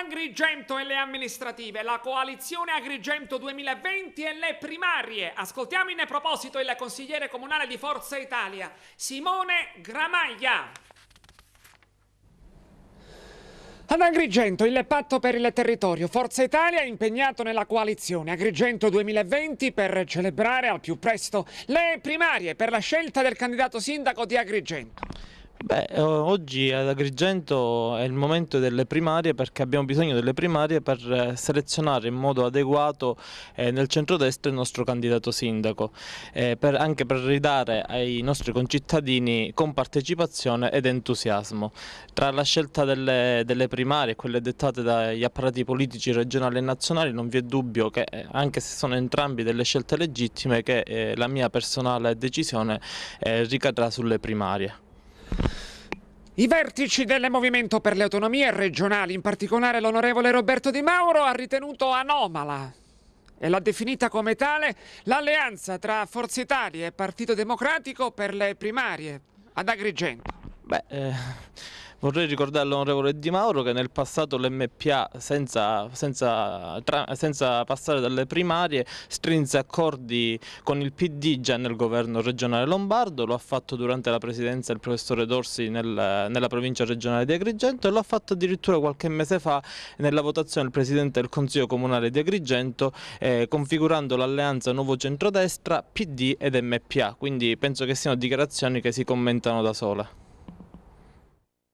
Agrigento e le amministrative, la coalizione Agrigento 2020 e le primarie. Ascoltiamo in proposito il consigliere comunale di Forza Italia, Simone Gramaglia. Ad Agrigento il patto per il territorio. Forza Italia è impegnato nella coalizione Agrigento 2020 per celebrare al più presto le primarie per la scelta del candidato sindaco di Agrigento. Oggi ad Agrigento è il momento delle primarie, perché abbiamo bisogno delle primarie per selezionare in modo adeguato nel centrodestra il nostro candidato sindaco, anche per ridare ai nostri concittadini compartecipazione ed entusiasmo. Tra la scelta delle primarie e quelle dettate dagli apparati politici regionali e nazionali non vi è dubbio che, anche se sono entrambi delle scelte legittime, che la mia personale decisione ricadrà sulle primarie. I vertici del Movimento per le Autonomie regionali, in particolare l'onorevole Roberto Di Mauro, ha ritenuto anomala e l'ha definita come tale l'alleanza tra Forza Italia e Partito Democratico per le primarie ad Agrigento. Vorrei ricordare all'onorevole Di Mauro che nel passato l'MPA, senza passare dalle primarie, strinse accordi con il PD già nel governo regionale lombardo, lo ha fatto durante la presidenza del professore Dorsi nella provincia regionale di Agrigento, e lo ha fatto addirittura qualche mese fa nella votazione del presidente del Consiglio Comunale di Agrigento, configurando l'alleanza Nuovo Centrodestra, PD ed MPA, quindi penso che siano dichiarazioni che si commentano da sola.